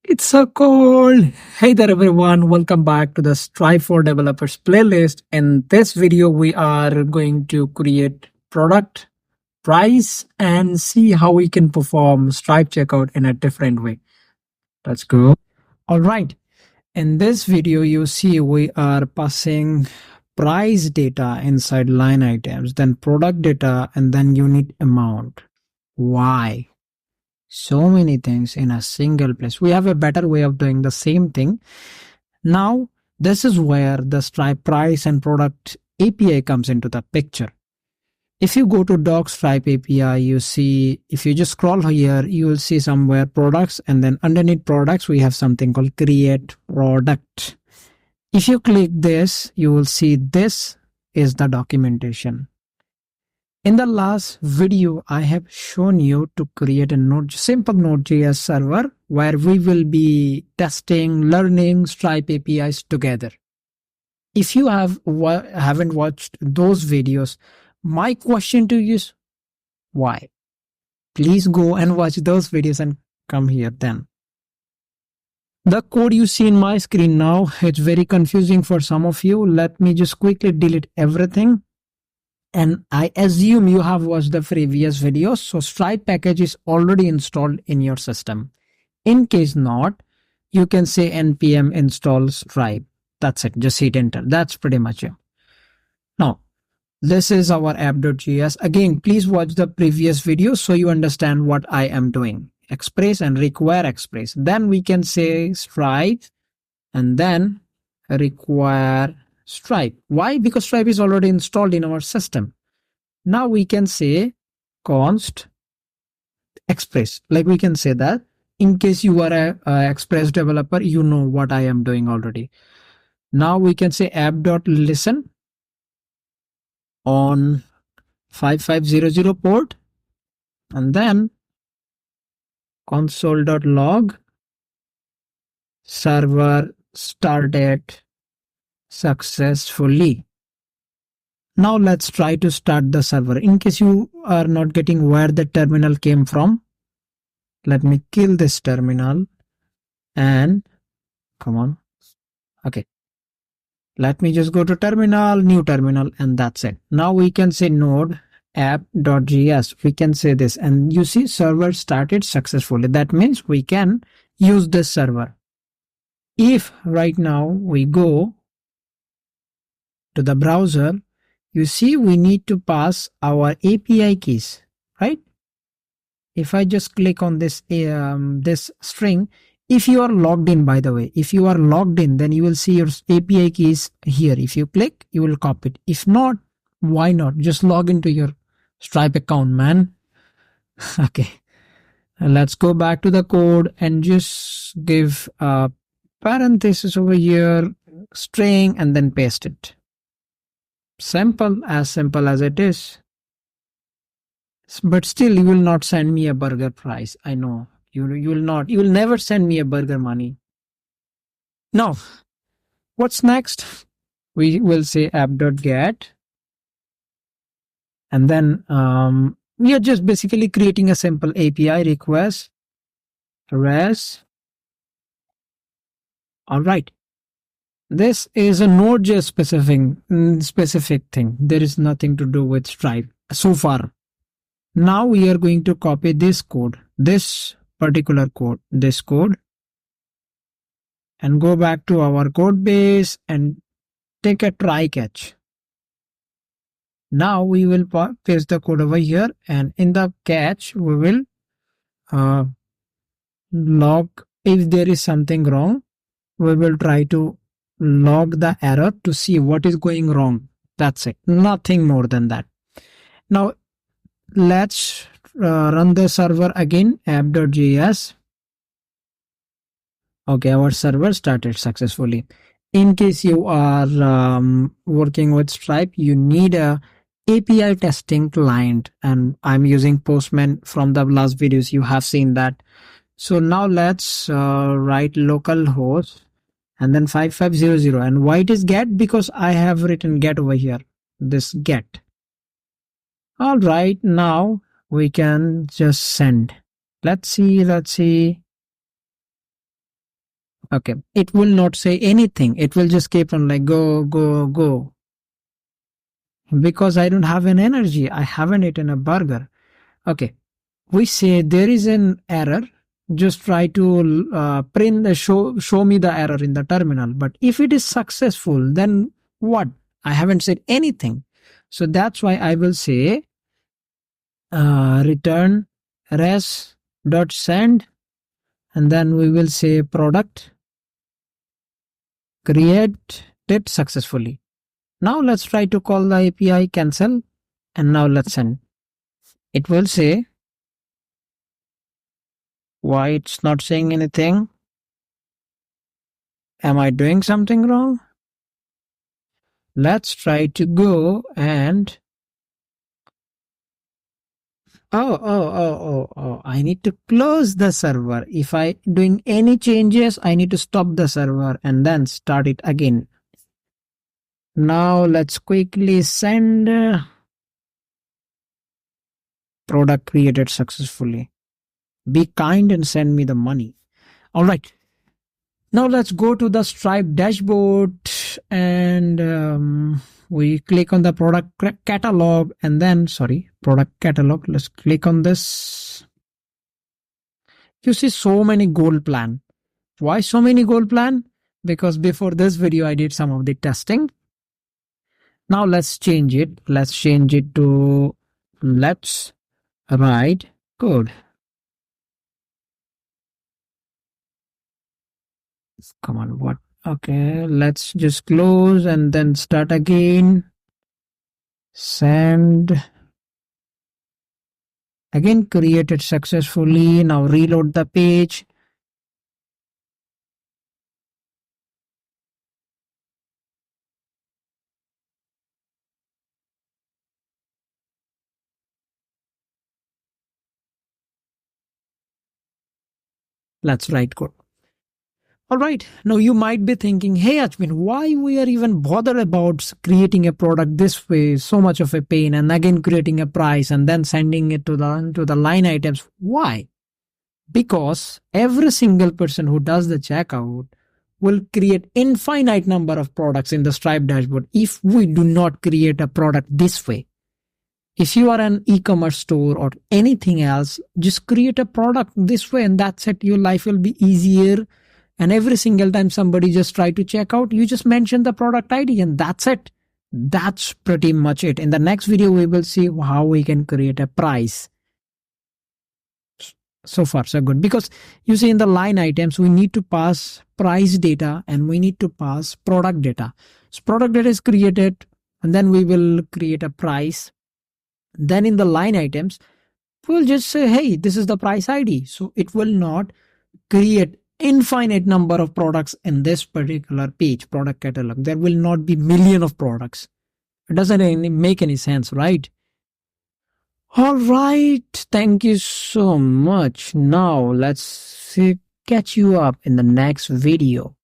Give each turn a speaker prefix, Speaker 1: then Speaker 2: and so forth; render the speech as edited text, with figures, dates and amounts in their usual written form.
Speaker 1: It's so cold. Hey there, everyone. Welcome back to the Stripe for Developers playlist. In this video, we are going to create product, price, and see how we can perform Stripe checkout in a different way. Let's go. All right. In this video, you see we are passing price data inside line items, then product data, and then unit amount. Why? So many things in a single place. We have a better way of doing the same thing. Now, this is where the Stripe price and product API comes into the picture. If you go to Doc Stripe API, you see, if you just scroll here, you will see somewhere products, and then underneath products, we have something called create product. If you click this, you will see this is the documentation. In the last video, I have shown you to create a simple Node.js server where we will be testing, learning Stripe APIs together. If you haven't watched those videos, my question to you is why? Please go and watch those videos and come here then. The code you see in my screen now, it's very confusing for some of you. Let me just quickly delete everything. And I assume you have watched the previous videos, so Stripe package is already installed in your system. In case not, you can say npm install Stripe. That's it, just hit enter. That's pretty much it. Now, this is our app.js. Again, please watch the previous video so you understand what I am doing. Express and require express. Then we can say Stripe and then require Stripe. Why? Because Stripe is already installed in our system. Now we can say const express. Like we can say that in case you are a Express developer, you know what I am doing already. Now we can say app.listen on 5500 port, and then console.log server started successfully. Now let's try to start the server. In case you are not getting where the terminal came from, let me kill this terminal and come on. Okay. Let me just go to terminal, new terminal, and that's it. Now we can say node app.js. We can say this, and you see server started successfully. That means we can use this server. If right now we go to the browser, you see we need to pass our API keys, right? If I just click on this this string, if you are logged in, by the way, if you are logged in, then you will see your API keys here. If you click, you will copy it. If not, why not? Just log into your Stripe account, man. Okay. Let's go back to the code and just give a parenthesis over here, string, and then paste it. Simple as it is. But still, you will not send me a burger price. I know. You will never send me a burger money. Now, what's next? We will say app.get. And then we are just basically creating a simple API request. Res. All right. This is a Node.js specific thing. There is nothing to do with Stripe so far. Now we are going to copy this code, this particular code, this code, and go back to our code base and take a try catch. Now we will paste the code over here, and in the catch we will log if there is something wrong. We will try to log the error to see what is going wrong. That's it. Nothing more than that. Now let's run the server again, app.js. Okay, our server started successfully. In case you are working with Stripe, you need a API testing client, and I'm using Postman. From the last videos you have seen that. So now let's write localhost and then 5500, and why it is get? Because I have written get over here, this get. All right, now we can just send. Let's see. Okay, it will not say anything. It will just keep on like go, go, go. Because I don't have an energy. I haven't eaten a burger. Okay, we say there is an error. Just try to print the show me the error in the terminal. But if it is successful, then what? I haven't said anything. So that's why I will say return res dot send, and then we will say product created successfully. Now let's try to call the API cancel, and now let's send. It will say why it's not saying anything. Am I doing something wrong? Let's try to go and oh, I need to close the server. If I doing any changes, I need to stop the server and then start it again. Now let's quickly send product created successfully. Be kind and send me the money. All right. Now let's go to the Stripe dashboard, and we click on the product catalog, and then product catalog. Let's click on this. You see so many goal plan. Why so many goal plan? Because before this video I did some of the testing. Now let's change it. Let's change it to let's write code. Come on, what? Okay, let's just close and then start again. Send. Again, created successfully. Now reload the page. Let's write code. All right. Now you might be thinking, hey, Achmin, why we are even bothered about creating a product this way? So much of a pain, and again creating a price and then sending it to the line items. Why? Because every single person who does the checkout will create infinite number of products in the Stripe dashboard if we do not create a product this way. If you are an e-commerce store or anything else, just create a product this way and that's it. Your life will be easier. And every single time somebody just try to check out, you just mention the product ID and that's it. That's pretty much it. In the next video, we will see how we can create a price. So far, so good. Because you see in the line items, we need to pass price data and we need to pass product data. So product data is created and then we will create a price. Then in the line items, we'll just say, hey, this is the price ID. So it will not create infinite number of products in this particular page, product catalog. There will not be million of products. It doesn't make any sense, right? All right. Thank you so much. Now let's catch you up in the next video.